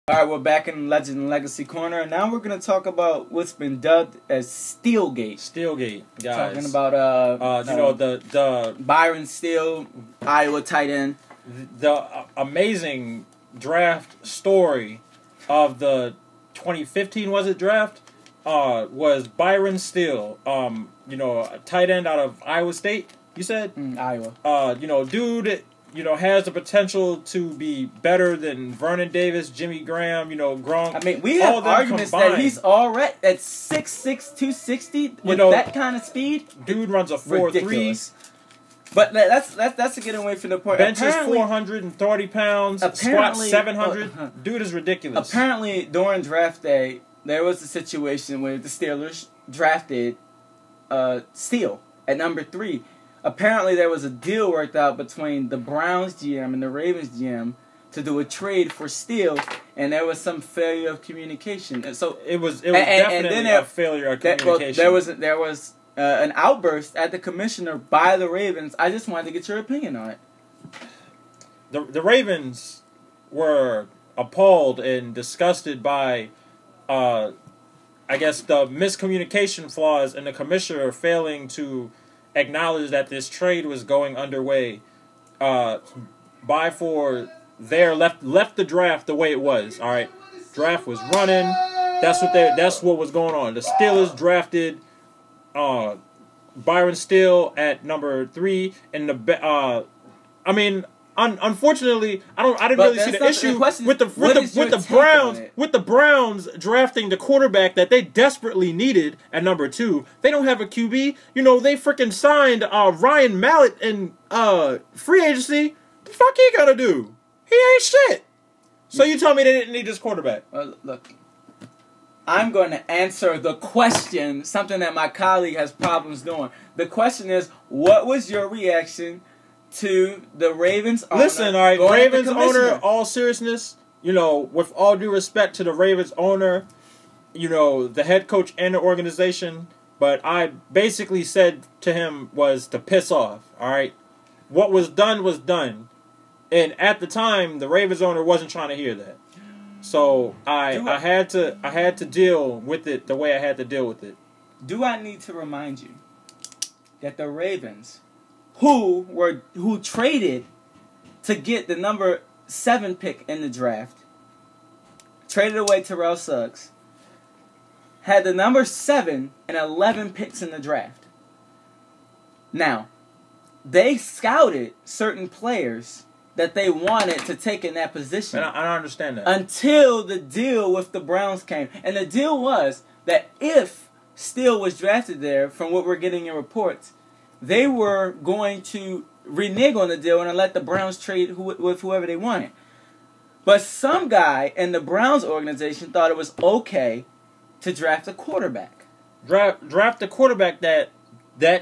Alright, we're back in Legend and Legacy Corner, and now we're going to talk about what's been dubbed as SteeleGate. SteeleGate, guys. Talking about, the Byron Steele, Iowa tight end. The amazing draft story of the 2015, was it, draft? Was Byron Steele, a tight end out of Iowa State, you said? Iowa. Dude, has the potential to be better than Vernon Davis, Jimmy Graham, Gronk. I mean, we have arguments combined. That he's already at 6'6", 260 with that kind of speed. Dude runs a 4.3. But that's a getting away from the point. Benches 430 pounds, squats 700. Dude is ridiculous. Apparently, during draft day, there was a situation where the Steelers drafted Steele at number 3. Apparently, there was a deal worked out between the Browns GM and the Ravens GM to do a trade for Steele, and there was some failure of communication. And so it was definitely a failure of communication. There was an outburst at the commissioner by the Ravens. I just wanted to get your opinion on it. The Ravens were appalled and disgusted by, I guess, the miscommunication flaws and the commissioner failing to acknowledge that this trade was going underway. Left the draft the way it was. All right, draft was running. That's what was going on. The Steelers drafted Byron Steele at number 3, and unfortunately, I didn't really see the issue with the Browns drafting the quarterback that they desperately needed at number 2. They don't have a QB. They freaking signed Ryan Mallett in free agency. The fuck he gonna do? He ain't shit. So you tell me they didn't need this quarterback? Look, I'm going to answer the question, something that my colleague has problems doing. The question is, what was your reaction to the Ravens owner? Listen, all right, Ravens owner, all seriousness, with all due respect to the Ravens owner, the head coach and the organization, but I basically said to him was to piss off, all right? What was done was done. And at the time, the Ravens owner wasn't trying to hear that. So I had to deal with it the way I had to deal with it. Do I need to remind you that the Ravens, who traded to get the number 7 pick in the draft, traded away Terrell Suggs, had the number 7 and 11 picks in the draft. Now, they scouted certain players that they wanted to take in that position. I don't understand that. Until the deal with the Browns came. And the deal was that if Steele was drafted there, from what we're getting in reports, they were going to renege on the deal and let the Browns trade with whoever they wanted. But some guy in the Browns organization thought it was okay to draft a quarterback. Draft a quarterback that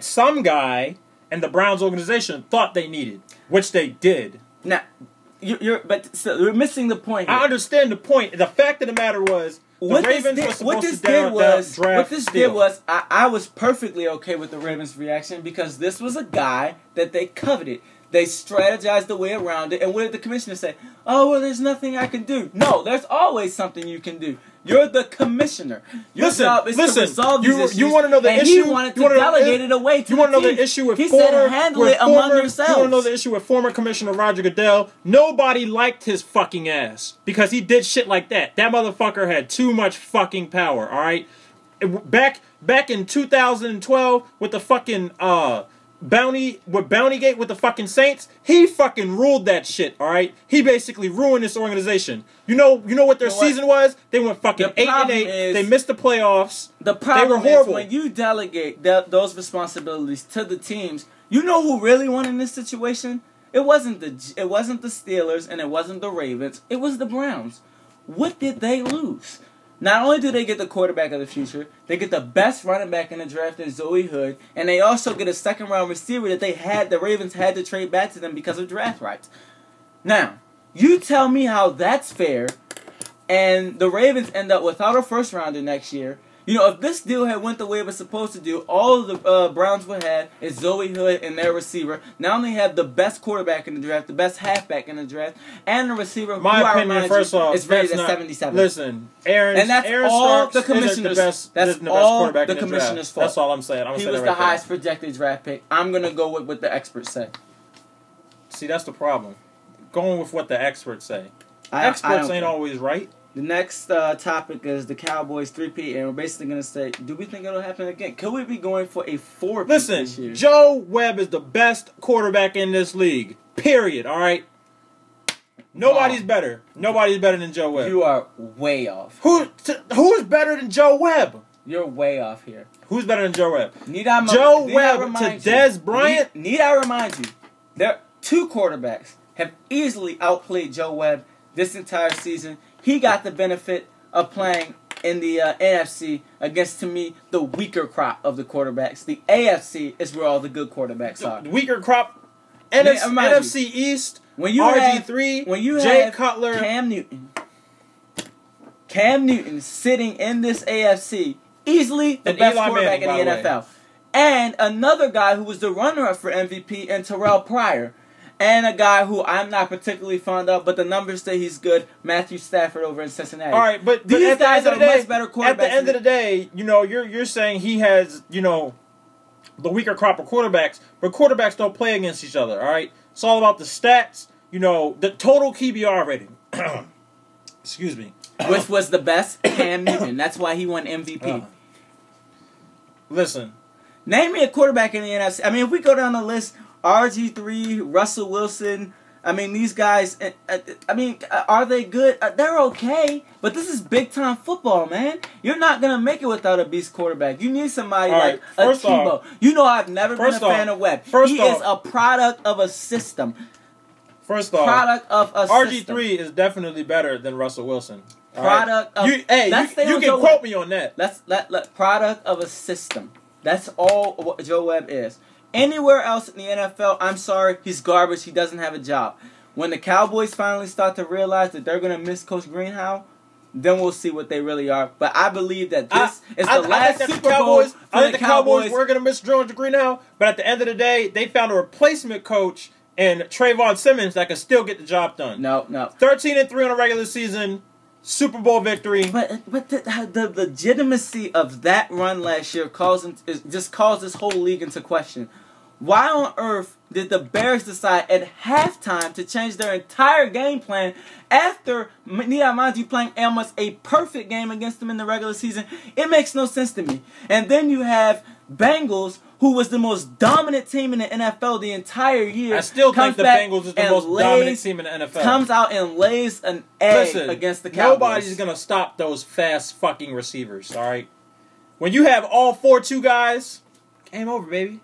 some guy in the Browns organization thought they needed, which they did. Now, you're missing the point here. I understand the point. The fact of the matter was, the Ravens were supposed to draft Steele. What this did was, I was perfectly okay with the Ravens' reaction because this was a guy that they coveted. They strategized the way around it, and what did the commissioner say? Oh, well, there's nothing I can do. No, there's always something you can do. You're the commissioner. Your job is to resolve these issues. You want to know the issue? He wanted to delegate it away to the team. You want to know the issue with he said, handle it among yourselves. You want to know the issue with former Commissioner Roger Goodell? Nobody liked his fucking ass because he did shit like that. That motherfucker had too much fucking power, all right? Back in 2012 with the fucking Bountygate with the fucking Saints, he fucking ruled that shit, alright? He basically ruined this organization. You know what their season was? They went fucking 8-8. They missed the playoffs. The problem is when you delegate those responsibilities to the teams, you know who really won in this situation? It wasn't the Steelers and it wasn't the Ravens. It was the Browns. What did they lose? Not only do they get the quarterback of the future, they get the best running back in the draft in Zoe Hood, and they also get a second-round receiver that the Ravens had to trade back to them because of draft rights. Now, you tell me how that's fair, and the Ravens end up without a first-rounder next year. if this deal had went the way it was supposed to do, all the Browns would have is Zoe Hood and their receiver. Not only have the best quarterback in the draft, the best halfback in the draft, and the receiver. My opinion, first off, is rated at 77. Listen, Aaron all Starks the commissioners. That's all the commissioners' fault. That's all I'm saying. He was the highest projected draft pick. I'm gonna go with what the experts say. See, that's the problem. Going with what the experts say. Experts ain't always right. The next topic is the Cowboys 3-peat, and we're basically going to say, do we think it'll happen again? Could we be going for a 4-peat this year? Joe Webb is the best quarterback in this league. Period. All right? Nobody's better. Nobody's better than Joe Webb. You are way off. Who is better than Joe Webb? You're way off here. Who's better than Joe Webb? Joe Webb to Dez Bryant? Need I remind you, there 2 quarterbacks have easily outplayed Joe Webb this entire season. He got the benefit of playing in the NFC against, to me, the weaker crop of the quarterbacks. The AFC is where all the good quarterbacks are. The weaker crop, NFC East, when you RG3, Jay Cutler. Cam Newton sitting in this AFC, easily the best quarterback in the NFL. And another guy who was the runner-up for MVP, and Terrell Pryor. And a guy who I'm not particularly fond of, but the numbers say he's good, Matthew Stafford over in Cincinnati. All right, but these guys are much better quarterbacks. At the end of the day, you're saying he has, the weaker crop of quarterbacks, but quarterbacks don't play against each other, all right? It's all about the stats, the total QBR rating. Excuse me. Which was the best? Cam Newton. That's why he won MVP. Listen. Name me a quarterback in the NFC. I mean, if we go down the list, RG3, Russell Wilson. I mean, these guys. Are they good? They're okay, but this is big time football, man. You're not gonna make it without a beast quarterback. You need somebody like a Tebow. I've never been a fan of Webb. He is a product of a system. First off, product of a RG3 is definitely better than Russell Wilson. Product of you can quote me on that. Product of a system. That's all what Joe Webb is. Anywhere else in the NFL, I'm sorry, he's garbage. He doesn't have a job. When the Cowboys finally start to realize that they're going to miss Coach Greenhow, then we'll see what they really are. But I believe that this is the last Super Bowl for the Cowboys. We're going to miss George Greenhow, but at the end of the day, they found a replacement coach in Trayvon Simmons that can still get the job done. No. 13-3 on a regular season, Super Bowl victory. But the legitimacy of that run last year just calls this whole league into question. Why on earth did the Bears decide at halftime to change their entire game plan after, mind you, playing almost a perfect game against them in the regular season? It makes no sense to me. And then you have Bengals, who was the most dominant team in the NFL the entire year. I still think the Bengals is the most dominant team in the NFL. Comes out and lays an egg against the Cowboys. Nobody's going to stop those fast fucking receivers, all right? When you have all 4-2 guys, game over, baby.